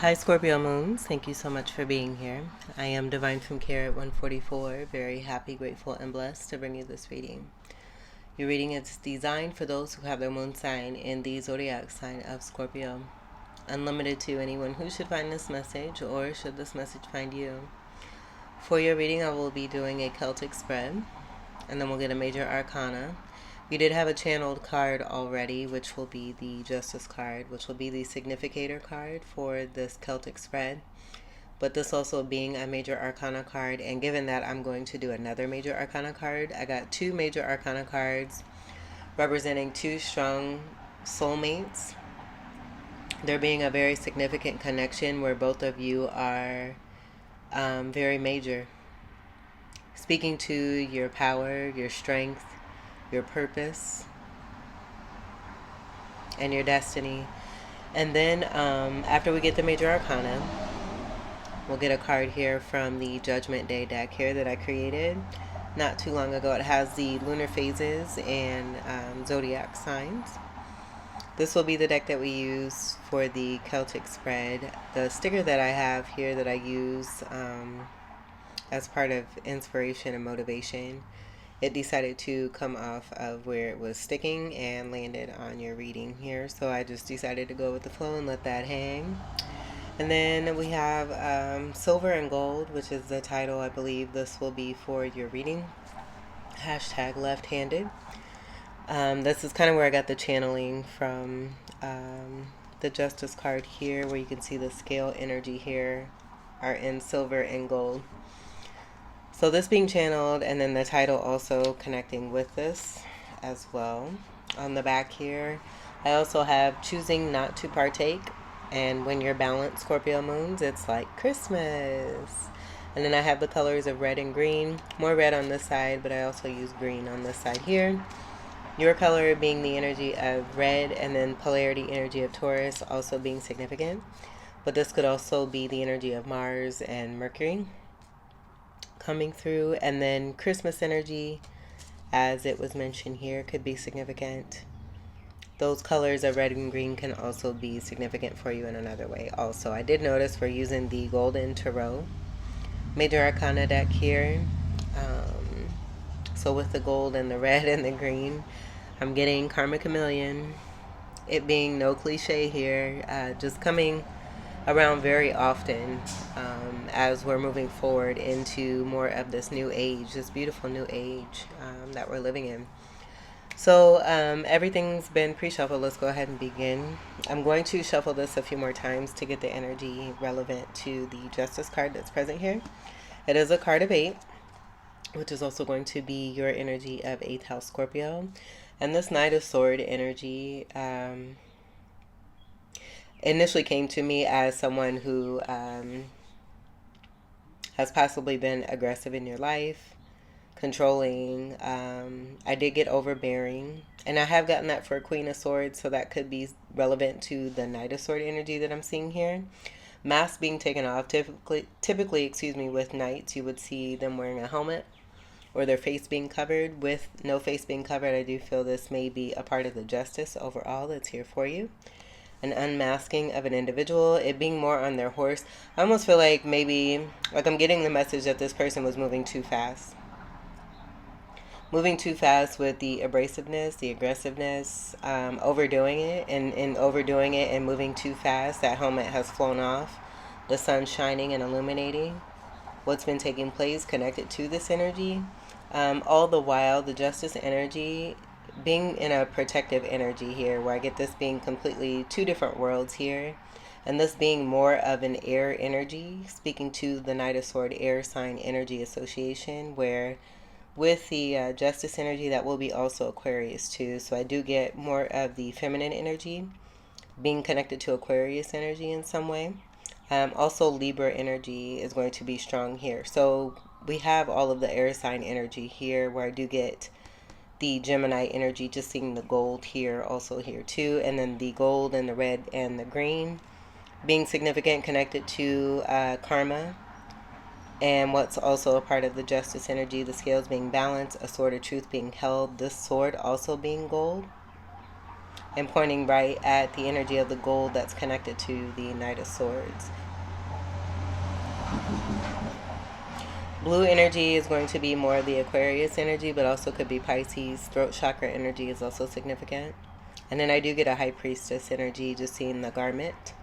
Hi Scorpio Moons, thank you so much for being here. I am Divine from Care at 144, very happy, grateful, and blessed to bring you this reading. Your reading is designed for those who have their moon sign in the zodiac sign of Scorpio. Unlimited to anyone who should find this message or should this message find you. For your reading, I will be doing a Celtic spread, and then we'll get a major arcana. We did have a channeled card already, which will be the Justice card, which will be the significator card for this Celtic spread. But this also being a major arcana card, and given that I'm going to do another major arcana card, I got two major arcana cards representing two strong soulmates. There being a very significant connection where both of you are very major. Speaking to your power, your strength, your purpose, and your destiny. And then after we get the major arcana, we'll get a card here from the Judgment Day deck here that I created not too long ago. It has the lunar phases and zodiac signs. This will be the deck that we use for the Celtic spread. The sticker that I have here that I use as part of inspiration and motivation, it decided to come off of where it was sticking and landed on your reading here. So I just decided to go with the flow and let that hang. And then we have Silver and Gold, which is the title. I believe this will be for your reading. Hashtag left-handed. This is kind of where I got the channeling from the Justice card here, where you can see the scale energy here are in silver and gold. So this being channeled, and then the title also connecting with this as well. On the back here, I also have choosing not to partake. And when you're balanced, Scorpio moons, it's like Christmas. And then I have the colors of red and green. More red on this side, but I also use green on this side here. Your color being the energy of red, and then polarity energy of Taurus also being significant. But this could also be the energy of Mars and Mercury coming through. And then Christmas energy, as it was mentioned here, could be significant. Those colors of red and green can also be significant for you in another way. Also, I did notice we're using the Golden Tarot Major Arcana deck here. So with the gold and the red and the green, I'm getting Karma Chameleon. It being no cliche here, just coming around very often as we're moving forward into more of this new age, this beautiful new age that we're living in. So everything's been pre-shuffled. Let's go ahead and begin. I'm going to shuffle this a few more times to get the energy relevant to the Justice card that's present here. It is a card of 8, which is also going to be your energy of 8th house Scorpio. And this Knight of Sword energy initially came to me as someone who has possibly been aggressive in your life, controlling. I did get overbearing, and I have gotten that for Queen of Swords, so that could be relevant to the Knight of Sword energy that I'm seeing here. Mask being taken off. Typically, with knights, you would see them wearing a helmet or their face being covered. With no face being covered, I do feel this may be a part of the justice overall that's here for you. An unmasking of an individual, it being more on their horse. I almost feel like maybe, like I'm getting the message that this person was moving too fast. Moving too fast with the abrasiveness, the aggressiveness, overdoing it, and overdoing it and moving too fast. That helmet has flown off. The sun shining and illuminating what's been taking place connected to this energy. All the while, the Justice energy being in a protective energy here, where I get this being completely two different worlds here. And this being more of an air energy, speaking to the Knight of Sword air sign energy association, where with the Justice energy, that will be also Aquarius too. So I do get more of the feminine energy being connected to Aquarius energy in some way. Also, Libra energy is going to be strong here. So we have all of the air sign energy here, where I do get the Gemini energy, just seeing the gold here, also here too. And then the gold and the red and the green being significant, connected to karma. And what's also a part of the Justice energy, the scales being balanced, a sword of truth being held, this sword also being gold. and pointing right at the energy of the gold that's connected to the Knight of Swords. Blue energy is going to be more of the Aquarius energy, but also could be Pisces. Throat chakra energy is also significant. And then I do get a High Priestess energy, just seeing the garment,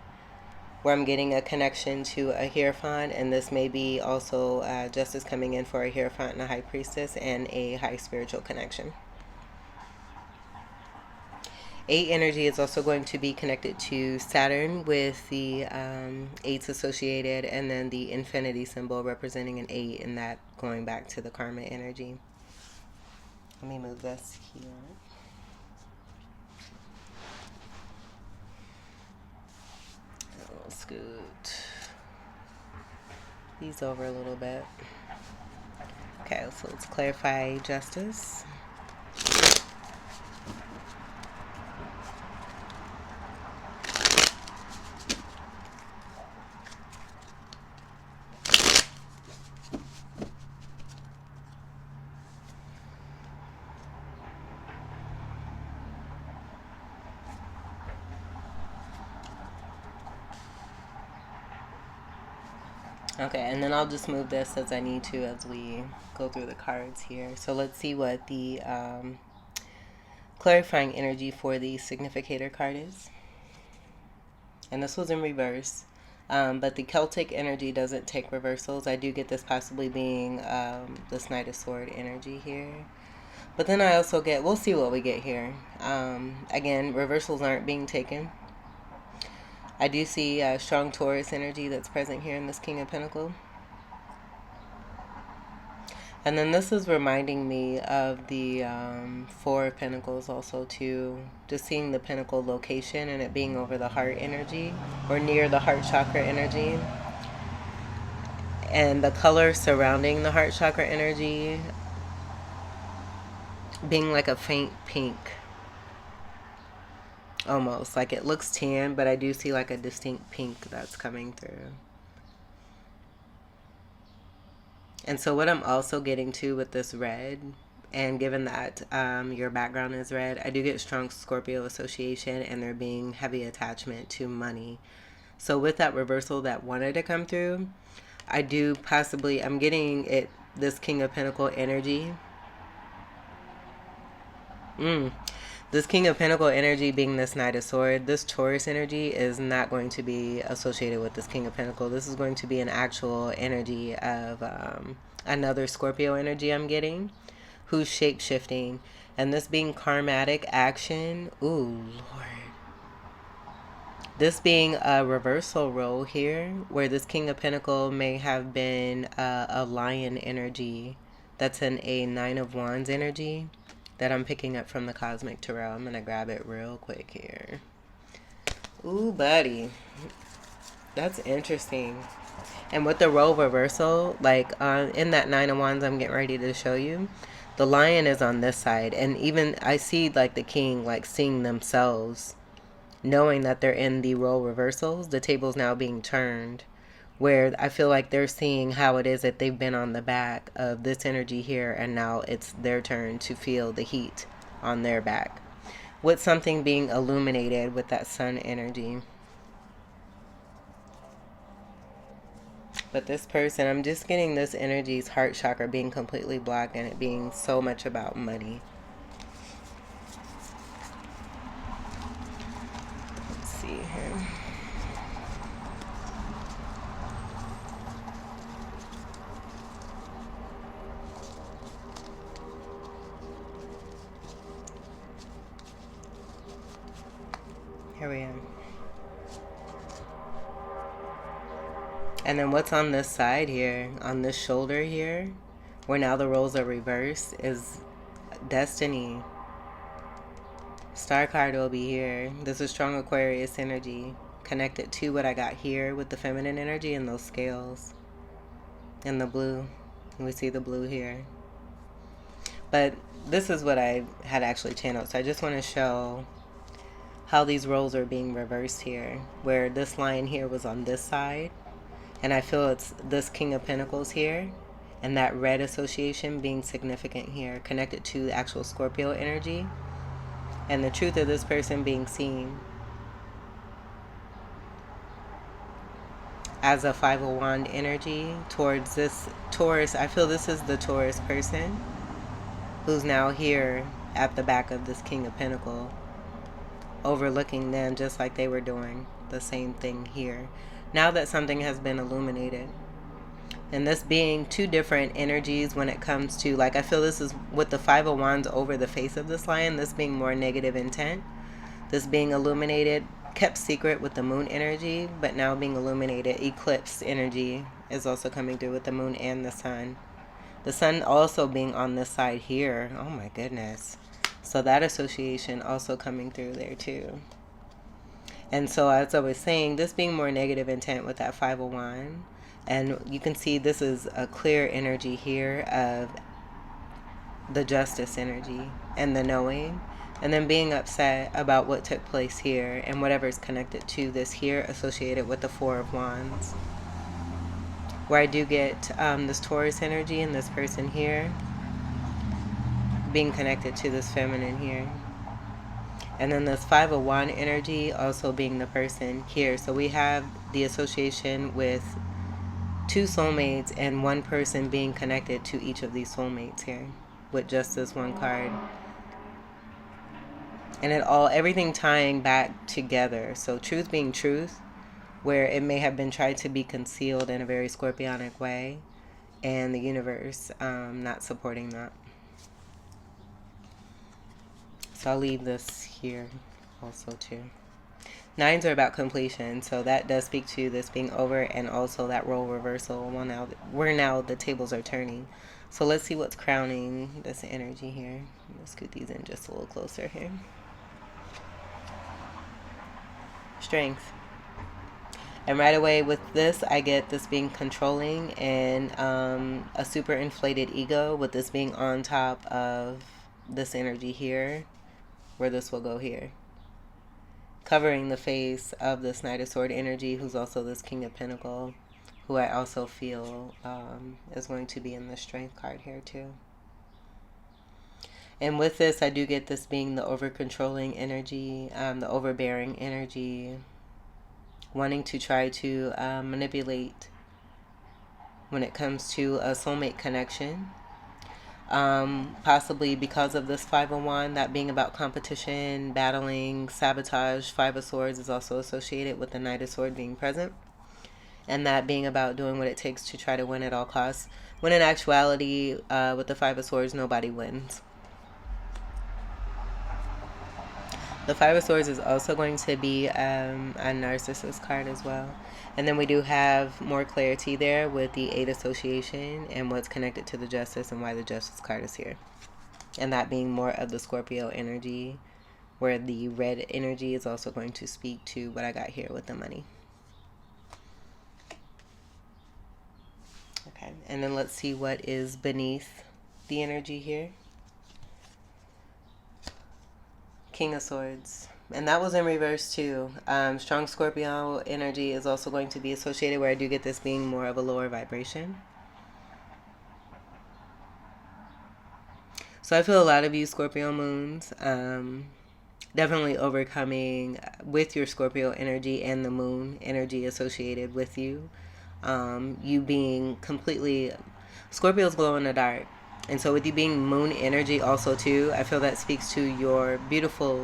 where I'm getting a connection to a Hierophant, and this may be also justice coming in for a Hierophant and a High Priestess, and a high spiritual connection. 8 energy is also going to be connected to Saturn with the 8s associated, and then the infinity symbol representing an 8, and that going back to the karma energy. Let me move this here. I'll scoot these over a little bit. Okay, so let's clarify justice. Okay, and then I'll just move this as I need to as we go through the cards here. So let's see what the clarifying energy for the significator card is. And this was in reverse. But the Celtic energy doesn't take reversals. I do get this possibly being this Knight of Sword energy here. But then I also get, we'll see what we get here. Again, reversals aren't being taken. I do see strong Taurus energy that's present here in this King of Pentacles. And then this is reminding me of the Four of Pentacles also too. Just seeing the Pentacle location and it being over the heart energy or near the heart chakra energy. And the color surrounding the heart chakra energy being like a faint pink. Almost like it looks tan, but I do see like a distinct pink that's coming through. And so what I'm also getting to with this red, and given that your background is red, I do get strong Scorpio association and there being heavy attachment to money. So with that reversal that wanted to come through, I do possibly, I'm getting it, this King of Pentacle energy. This King of Pentacle energy being this Knight of Sword, this Taurus energy is not going to be associated with this King of Pentacle. This is going to be an actual energy of another Scorpio energy I'm getting, who's shape-shifting. And this being karmatic action, ooh, Lord. This being a reversal role here, where this King of Pentacle may have been a lion energy. That's a Nine of Wands energy that I'm picking up from the Cosmic Tarot. I'm going to grab it real quick here. Ooh, buddy. That's interesting. And with the role reversal, like in that Nine of Wands I'm getting ready to show you, the lion is on this side. And even I see like the king like seeing themselves, knowing that they're in the role reversals. The table's now being turned, where I feel like they're seeing how it is that they've been on the back of this energy here, and now it's their turn to feel the heat on their back, with something being illuminated with that sun energy. But this person, I'm just getting this energy's heart chakra being completely blocked and it being so much about money. Let's see here. Here we are. And then what's on this side here, on this shoulder here, where now the roles are reversed, is destiny. Star card will be here. This is strong Aquarius energy connected to what I got here with the feminine energy and those scales. And the blue. We see the blue here. But this is what I had actually channeled. So I just want to show how these roles are being reversed here, where this line here was on this side. And I feel it's this King of Pentacles here, and that red association being significant here, connected to the actual Scorpio energy. and the truth of this person being seen as a 5 of Wand energy towards this Taurus. I feel this is the Taurus person who's now here at the back of this King of Pentacles, overlooking them just like they were doing the same thing here. Now that something has been illuminated, and this being two different energies when it comes to, like, I feel this is with the 5 of Wands over the face of this lion, this being more negative intent, this being illuminated, kept secret with the moon energy, but now being illuminated. Eclipse energy is also coming through with the moon and the sun. The sun also being on this side here. Oh my goodness. So that association also coming through there too. And so as I was saying, this being more negative intent with that 5 of Wands. And you can see this is a clear energy here of the justice energy and the knowing. And then being upset about what took place here and whatever's connected to this here associated with the 4 of Wands. Where I do get this Taurus energy and this person here being connected to this feminine here. And then this 5 of Wands energy also being the person here. So we have the association with two soulmates and one person being connected to each of these soulmates here with just this one card. And everything tying back together. So truth being truth, where it may have been tried to be concealed in a very scorpionic way, and the universe not supporting that. So I'll leave this here also too. Nines are about completion, so that does speak to this being over, and also that role reversal. Well, now the tables are turning. So let's see what's crowning this energy here. Let's scoot these in just a little closer here. Strength. And right away with this, I get this being controlling and a super inflated ego, with this being on top of this energy here, where this will go here. Covering the face of this Knight of Swords energy, who's also this King of Pentacles, who I also feel is going to be in the Strength card here too. And with this, I do get this being the over-controlling energy, the overbearing energy, wanting to try to manipulate when it comes to a soulmate connection. Possibly because of this 5 of Wands, that being about competition, battling, sabotage. 5 of Swords is also associated with the Knight of Swords being present, and that being about doing what it takes to try to win at all costs, when in actuality with the 5 of Swords, nobody wins. The 5 of Swords is also going to be a narcissist card as well. And then we do have more clarity there with the 8 association and what's connected to the Justice and why the Justice card is here. And that being more of the Scorpio energy, where the red energy is also going to speak to what I got here with the money. Okay, and then let's see what is beneath the energy here. King of Swords. And that was in reverse too. Strong Scorpio energy is also going to be associated, where I do get this being more of a lower vibration. So I feel a lot of you Scorpio moons definitely overcoming with your Scorpio energy and the moon energy associated with you. You being completely... Scorpio's glow in the dark. And so with you being moon energy also too, I feel that speaks to your beautiful,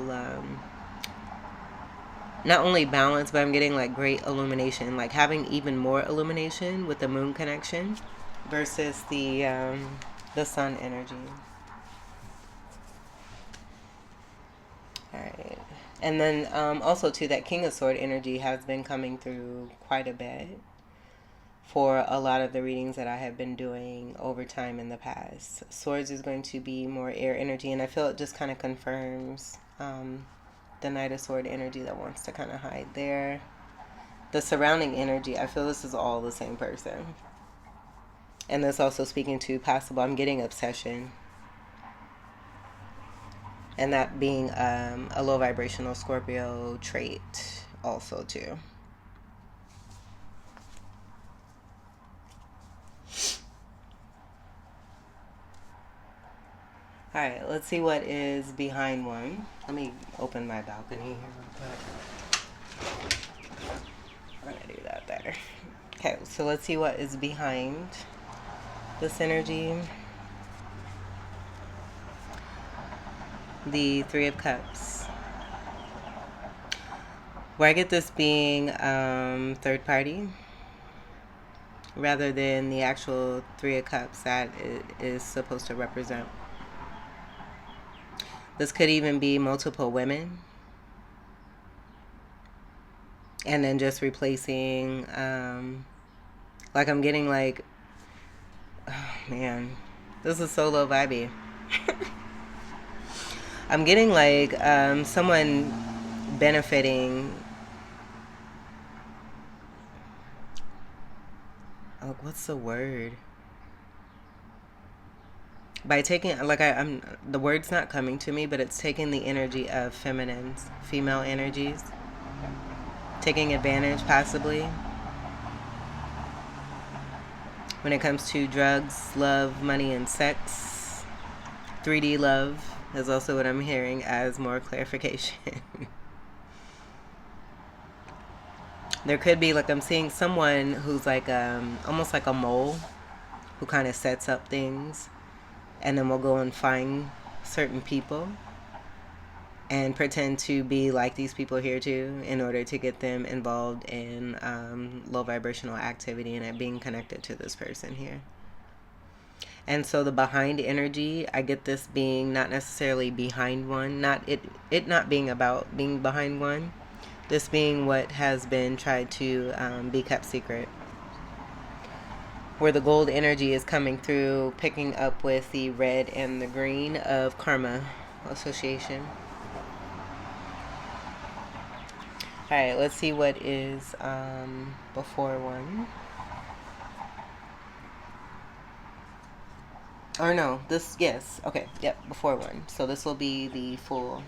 not only balance, but I'm getting like great illumination, like having even more illumination with the moon connection versus the sun energy. All right. And then also too, that King of Swords energy has been coming through quite a bit for a lot of the readings that I have been doing over time in the past. Swords is going to be more air energy, and I feel it just kind of confirms the Knight of Swords energy that wants to kind of hide there. The surrounding energy, I feel this is all the same person. And this also speaking to possible, I'm getting obsession. And that being a low vibrational Scorpio trait also too. All right, let's see what is behind one. Let me open my balcony here real quick. I'm gonna do that there. Okay, so let's see what is behind this energy. The Three of Cups. Where I get this being third party rather than the actual Three of Cups that it is supposed to represent. This could even be multiple women. And then just replacing, like I'm getting like, oh man, this is so low vibey. I'm getting like someone benefiting. Oh, what's the word? By taking, like I'm, the word's not coming to me, but it's taking the energy of feminines, female energies, taking advantage possibly when it comes to drugs, love, money, and sex. 3D love is also what I'm hearing as more clarification. There could be, like I'm seeing someone who's like almost like a mole who kind of sets up things and then we'll go and find certain people and pretend to be like these people here too in order to get them involved in low vibrational activity and it being connected to this person here. And so the behind energy, I get this being not necessarily behind one, not it not being about being behind one, this being what has been tried to be kept secret. Where the gold energy is coming through, picking up with the red and the green of karma association. All right, let's see what is before one. Or no, this, yes, okay, yep, before one. So this will be the full.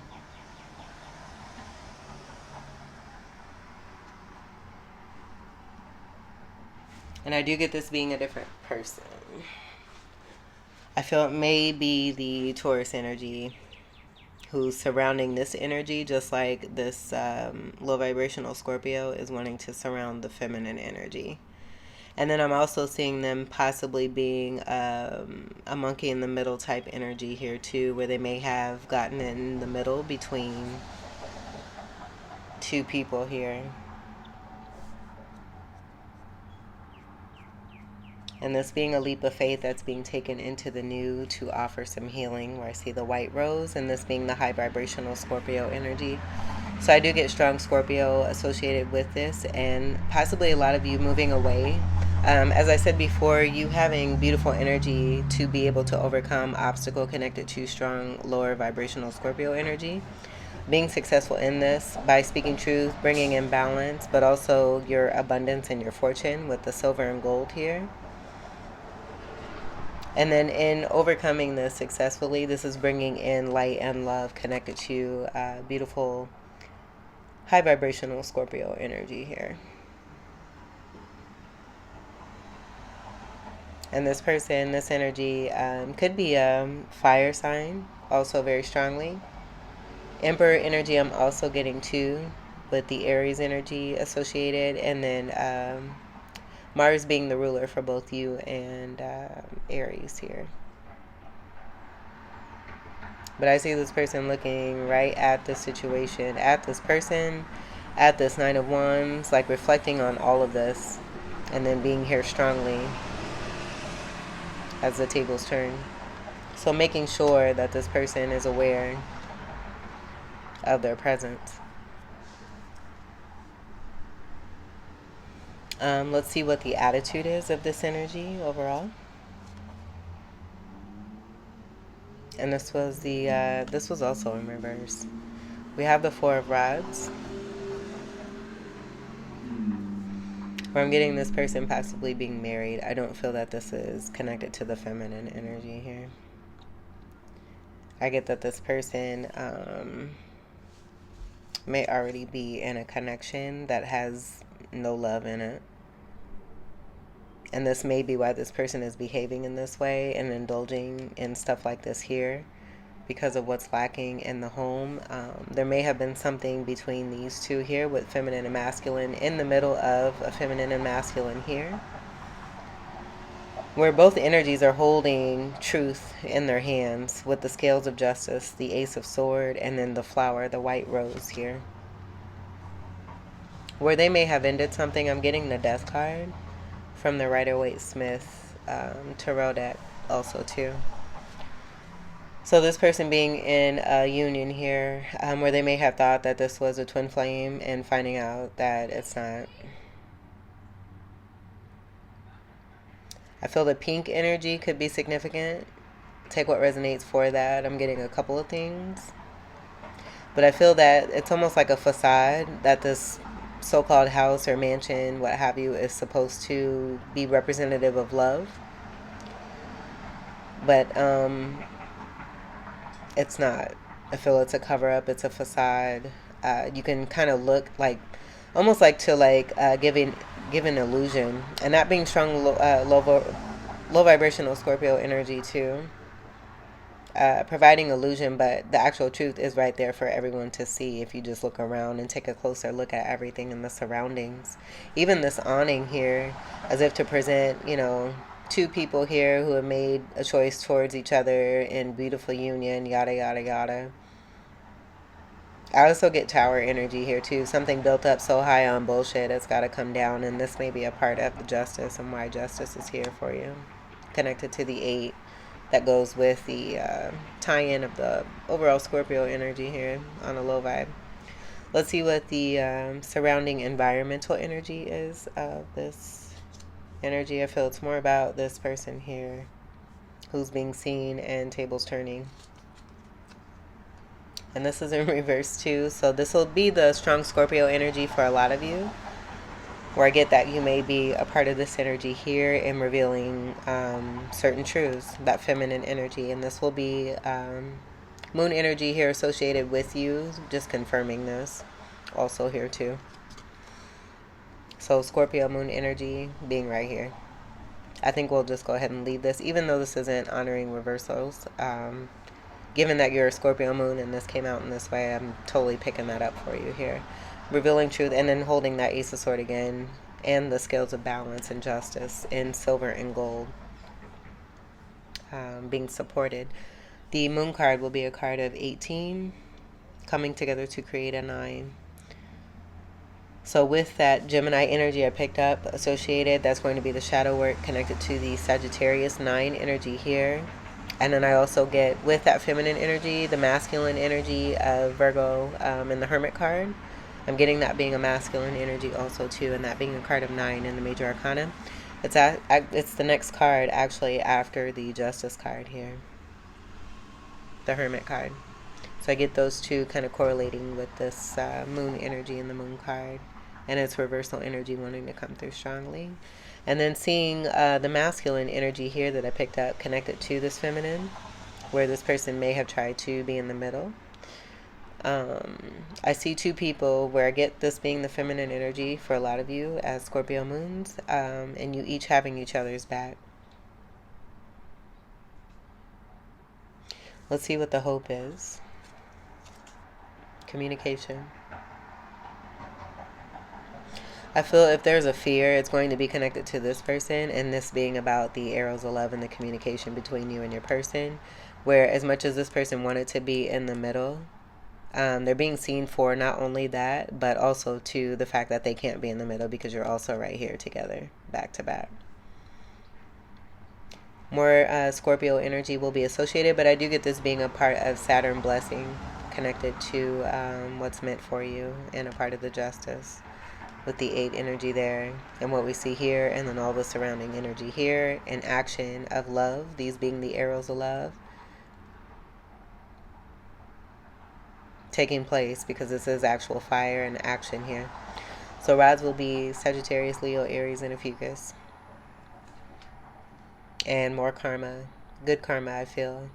And I do get this being a different person. I feel it may be the Taurus energy who's surrounding this energy, just like this low vibrational Scorpio is wanting to surround the feminine energy. And then I'm also seeing them possibly being a monkey in the middle type energy here too, where they may have gotten in the middle between two people here. And this being a leap of faith that's being taken into the new to offer some healing, where I see the white rose, and this being the high vibrational Scorpio energy. So I do get strong Scorpio associated with this, and possibly a lot of you moving away. As I said before, you having beautiful energy to be able to overcome obstacle connected to strong lower vibrational Scorpio energy. Being successful in this by speaking truth, bringing in balance, but also your abundance and your fortune with the silver and gold here. And then in overcoming this successfully, this is bringing in light and love connected to beautiful high vibrational Scorpio energy here. And this person, this energy could be a fire sign, also very strongly. Emperor energy I'm also getting too, with the Aries energy associated. And then Mars being the ruler for both you and Aries here. But I see this person looking right at this situation, at this person, at this Nine of Wands, like reflecting on all of this, and then being here strongly as the tables turn. So making sure that this person is aware of their presence. Let's see what the attitude is of this energy overall. And this was the this was also in reverse. We have the Four of Rods, where I'm getting this person possibly being married. I don't feel that this is connected to the feminine energy here. I get that this person may already be in a connection that has no love in it. And this may be why this person is behaving in this way and indulging in stuff like this here, because of what's lacking in the home. There may have been something between these two here with feminine and masculine in the middle of a feminine and masculine here, where both energies are holding truth in their hands with the scales of justice, the ace of sword, and then the flower, the white rose here. Where they may have ended something, I'm getting the death card from the Rider-Waite-Smith tarot deck also too. So this person being in a union here, where they may have thought that this was a twin flame and finding out that it's not. I feel the pink energy could be significant. Take what resonates for that. I'm getting a couple of things. But I feel that it's almost like a facade that this so-called house or mansion, what have you, is supposed to be representative of love. But it's not. I feel it's a cover-up. It's a facade. You can kind of look like, almost like to like give an illusion. And that being strong, low vibrational Scorpio energy too. Providing illusion, but the actual truth is right there for everyone to see if you just look around and take a closer look at everything in the surroundings. Even this awning here, as if to present, two people here who have made a choice towards each other in beautiful union, yada, yada, yada. I also get tower energy here too. Something built up so high on bullshit, it's got to come down, and this may be a part of the justice and why justice is here for you. Connected to the 8. That goes with the tie-in of the overall Scorpio energy here on a low vibe. Let's see what the surrounding environmental energy is of this energy. I feel it's more about this person here who's being seen and tables turning. And this is in reverse too. So this will be the strong Scorpio energy for a lot of you, where I get that you may be a part of this energy here in revealing certain truths, that feminine energy. And this will be moon energy here associated with you, just confirming this also here too. So Scorpio moon energy being right here. I think we'll just go ahead and leave this, even though this isn't honoring reversals. Given that you're a Scorpio moon and this came out in this way, I'm totally picking that up for you here. Revealing truth, and then holding that ace of sword again, and the scales of balance and justice in silver and gold, being supported. The moon card will be a card of 18 coming together to create a 9. So with that Gemini energy I picked up associated, that's going to be the shadow work connected to the Sagittarius 9 energy here. And then I also get, with that feminine energy, the masculine energy of Virgo in the Hermit card. I'm getting that being a masculine energy also too, and that being a card of 9 in the Major Arcana. It's the next card actually after the Justice card here, the Hermit card. So I get those two kind of correlating with this moon energy in the moon card, and its reversal energy wanting to come through strongly. And then seeing the masculine energy here that I picked up connected to this feminine, where this person may have tried to be in the middle. I see two people where I get this being the feminine energy for a lot of you as Scorpio moons, and you each having each other's back. Let's see what the hope is. Communication. I feel if there's a fear, it's going to be connected to this person, and this being about the arrows of love and the communication between you and your person, where as much as this person wanted to be in the middle, they're being seen for not only that, but also to the fact that they can't be in the middle because you're also right here together, back to back. More Scorpio energy will be associated, but I do get this being a part of Saturn blessing connected to what's meant for you and a part of the justice with the 8 energy there and what we see here, and then all the surrounding energy here and action of love, these being the arrows of love taking place because this is actual fire and action here. So rods will be Sagittarius, Leo, Aries, and Ophiuchus. And more karma, good karma I feel,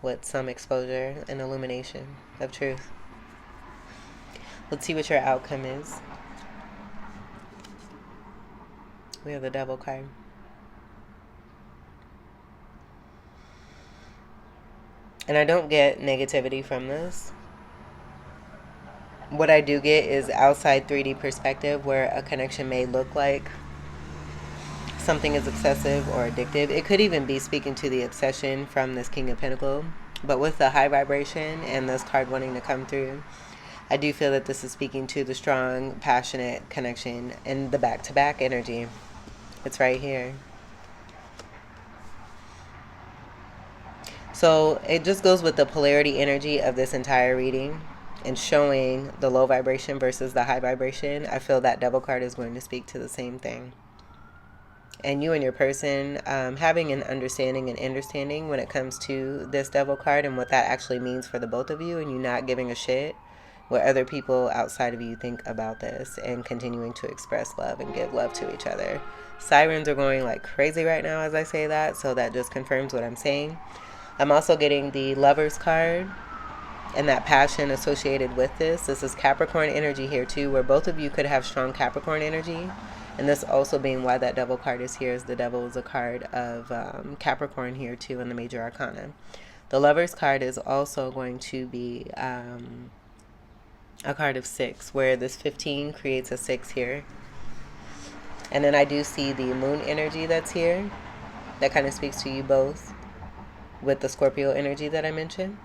with some exposure and illumination of truth. Let's see what your outcome is. We have the Devil card. And I don't get negativity from this. What I do get is outside 3D perspective, where a connection may look like something is obsessive or addictive. It could even be speaking to the obsession from this King of Pentacles. But with the high vibration and this card wanting to come through, I do feel that this is speaking to the strong, passionate connection and the back-to-back energy. It's right here. So it just goes with the polarity energy of this entire reading and showing the low vibration versus the high vibration. I feel that Devil card is going to speak to the same thing. And you and your person having an understanding and understanding when it comes to this Devil card and what that actually means for the both of you, and you not giving a shit what other people outside of you think about this, and continuing to express love and give love to each other. Sirens are going like crazy right now as I say that, so that just confirms what I'm saying. I'm also getting the Lovers card and that passion associated with this. This is Capricorn energy here too, where both of you could have strong Capricorn energy. And this also being why that Devil card is here, is the Devil is a card of Capricorn here too in the Major Arcana. The Lovers card is also going to be a card of 6, where this 15 creates a 6 here. And then I do see the Moon energy that's here. That kind of speaks to you both with the Scorpio energy that I mentioned.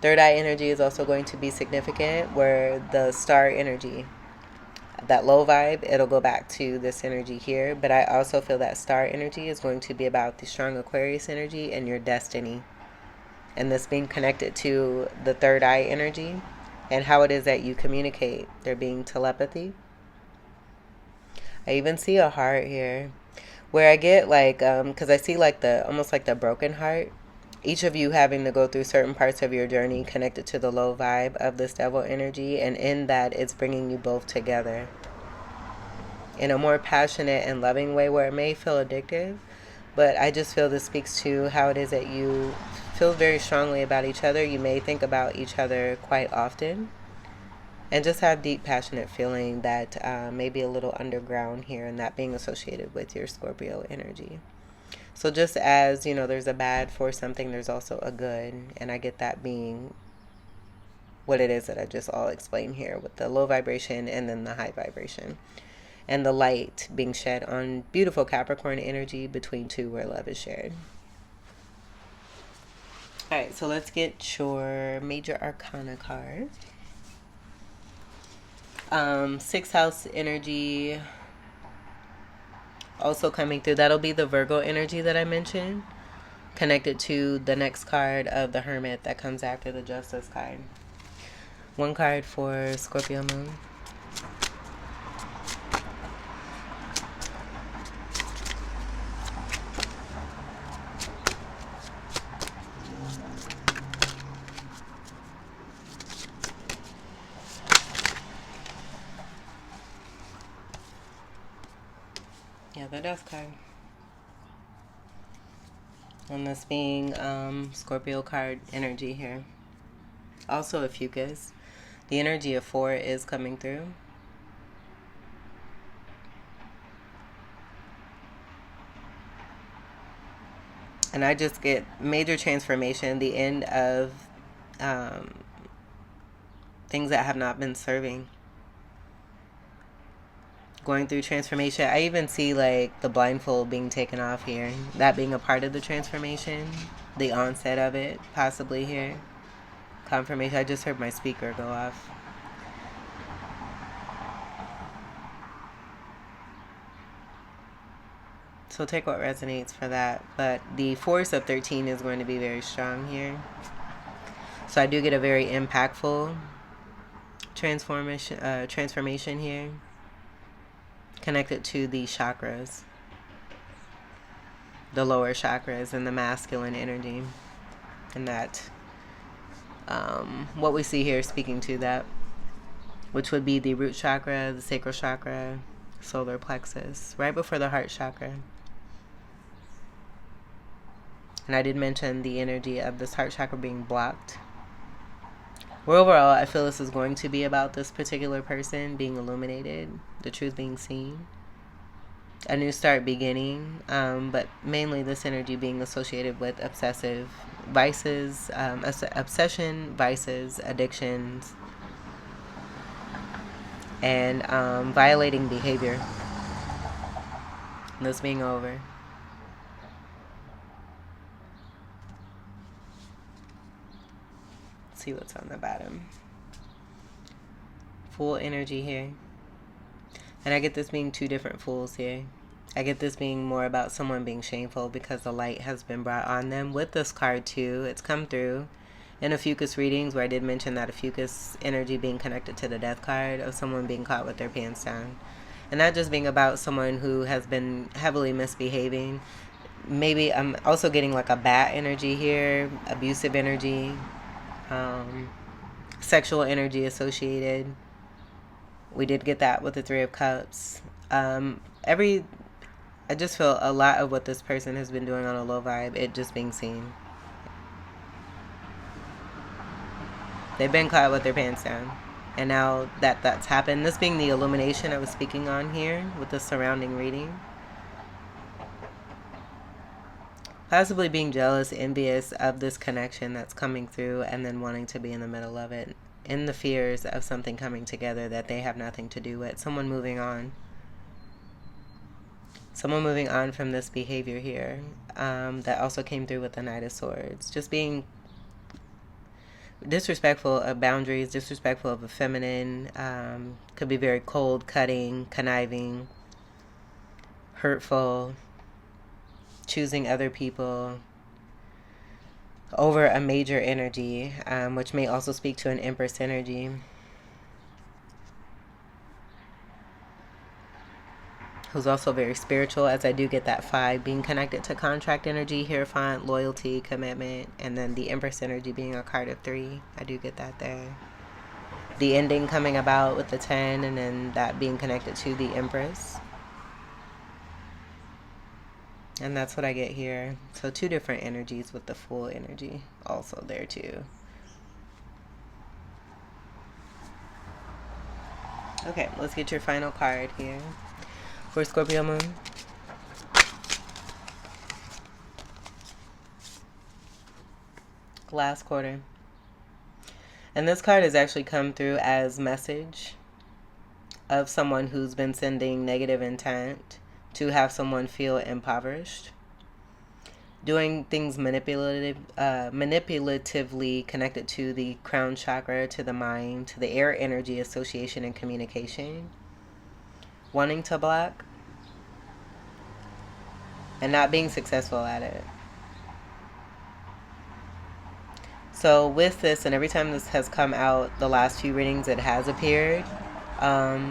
Third eye energy is also going to be significant, where the star energy, that low vibe, it'll go back to this energy here. But I also feel that star energy is going to be about the strong Aquarius energy and your destiny. And this being connected to the third eye energy and how it is that you communicate. There being telepathy. I even see a heart here, where I get like, because I see like the, almost like the broken heart. Each of you having to go through certain parts of your journey connected to the low vibe of this Devil energy. And in that, it's bringing you both together in a more passionate and loving way, where it may feel addictive. But I just feel this speaks to how it is that you feel very strongly about each other. You may think about each other quite often. And just have deep, passionate feeling that may be a little underground here, and that being associated with your Scorpio energy. So just as, you know, there's a bad for something, there's also a good. And I get that being what it is that I just all explained here, with the low vibration and then the high vibration. And the light being shed on beautiful Capricorn energy between two where love is shared. Alright, so let's get your Major Arcana card. 6th house energy also coming through. That'll be the Virgo energy that I mentioned, connected to the next card of the Hermit that comes after the Justice card. One card for Scorpio Moon. Yeah, the Death card. And this being Scorpio card energy here. Also a fucus. The energy of 4 is coming through. And I just get major transformation, the end of things that have not been serving. Going through transformation. I even see like the blindfold being taken off here. That being a part of the transformation. The onset of it, possibly here. Confirmation. I just heard my speaker go off. So take what resonates for that. But the force of 13 is going to be very strong here. So I do get a very impactful transformation here, connected to the chakras, the lower chakras and the masculine energy. And that what we see here speaking to that, which would be the root chakra, the sacral chakra, solar plexus, right before the heart chakra. And I did mention the energy of this heart chakra being blocked. Where overall, I feel this is going to be about this particular person being illuminated, the truth being seen. a new start beginning, but mainly this energy being associated with obsessive vices, obsession, vices, addictions, and violating behavior. This being over. Let's see what's on the bottom. Full energy here. And I get this being two different fools here. I get this being more about someone being shameful because the light has been brought on them. With this card too, it's come through in a Fucus readings where I did mention that a Fucus energy being connected to the death card of someone being caught with their pants down. And not just being about someone who has been heavily misbehaving. Maybe I'm also getting like a bat energy here, abusive energy, sexual energy associated. We did get that with the Three of Cups. I just feel a lot of what this person has been doing on a low vibe, it just being seen. They've been caught with their pants down. And now that that's happened, this being the illumination I was speaking on here with the surrounding reading. Possibly being jealous, envious of this connection that's coming through and then wanting to be in the middle of it. In the fears of something coming together that they have nothing to do with. Someone moving on. Someone moving on from this behavior here. That also came through with the Knight of Swords. Just being disrespectful of boundaries, disrespectful of a feminine. Could be very cold, cutting, conniving, hurtful, choosing other people over a major energy, which may also speak to an Empress energy. Who's also very spiritual, as I do get that 5 being connected to contract energy, Hierophant, loyalty, commitment, and then the Empress energy being a card of 3. I do get that there. The ending coming about with the 10, and then that being connected to the Empress. And that's what I get here. So 2 different energies with the full energy also there too. Okay, let's get your final card here for Scorpio moon. Last quarter. And this card has actually come through as message of someone who's been sending negative intent to have someone feel impoverished. Doing things manipulatively connected to the crown chakra, to the mind, to the air energy association and communication. Wanting to block and not being successful at it. So with this, and every time this has come out, the last few readings it has appeared,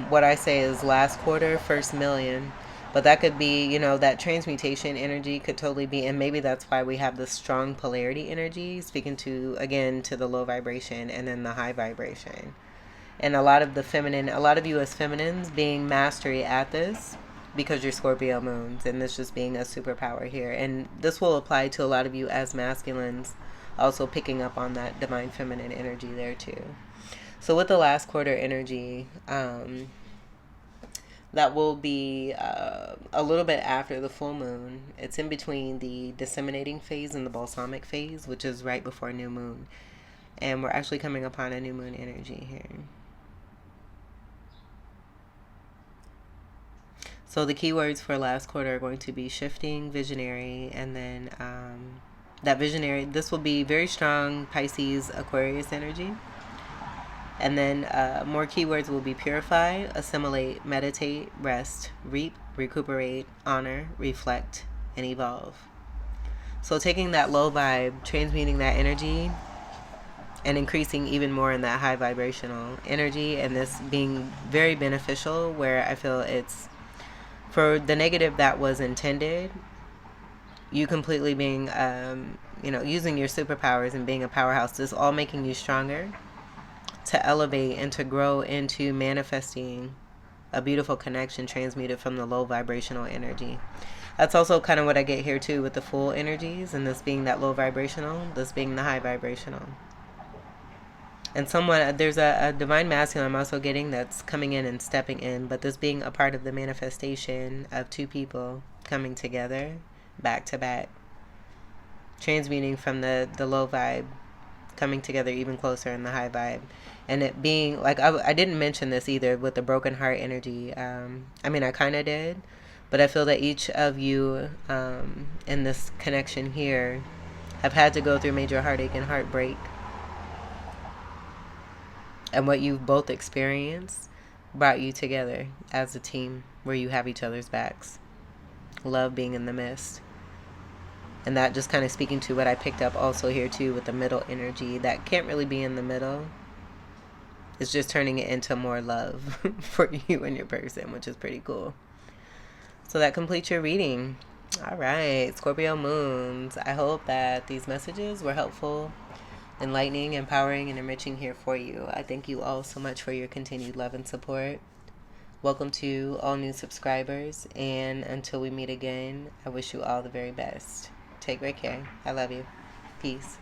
what I say is last quarter, first million. But that could be, you know, that transmutation energy could totally be, and maybe that's why we have the strong polarity energy, speaking to, again, to the low vibration and then the high vibration. And a lot of the feminine, a lot of you as feminines being mastery at this because you're Scorpio moons, and this just being a superpower here. And this will apply to a lot of you as masculines, also picking up on that divine feminine energy there too. So with the last quarter energy, that will be a little bit after the full moon. It's in between the disseminating phase and the balsamic phase, which is right before new moon. And we're actually coming upon a new moon energy here. So the keywords for last quarter are going to be shifting, visionary, and then that visionary, this will be very strong Pisces, Aquarius energy. And then more keywords will be purify, assimilate, meditate, rest, reap, recuperate, honor, reflect, and evolve. So taking that low vibe, transmuting that energy, and increasing even more in that high vibrational energy, and this being very beneficial where I feel it's for the negative that was intended, you completely being, using your superpowers and being a powerhouse, this all making you stronger to elevate and to grow into manifesting a beautiful connection transmuted from the low vibrational energy. That's also kind of what I get here too with the full energies, and this being that low vibrational, this being the high vibrational. And someone, there's a divine masculine I'm also getting that's coming in and stepping in, but this being a part of the manifestation of two people coming together back to back, transmuting from the low vibe, coming together even closer in the high vibe. And it being like, I didn't mention this either with the broken heart energy. I mean, I kind of did, but I feel that each of you in this connection here have had to go through major heartache and heartbreak. And what you've both experienced brought you together as a team where you have each other's backs. Love being in the midst. And that just kind of speaking to what I picked up also here too with the middle energy. That can't really be in the middle. It's just turning it into more love for you and your person, which is pretty cool. So that completes your reading. All right, Scorpio moons. I hope that these messages were helpful, enlightening, empowering, and enriching here for you. I thank you all so much for your continued love and support. Welcome to all new subscribers, and until we meet again, I wish you all the very best. Take great care. I love you. Peace.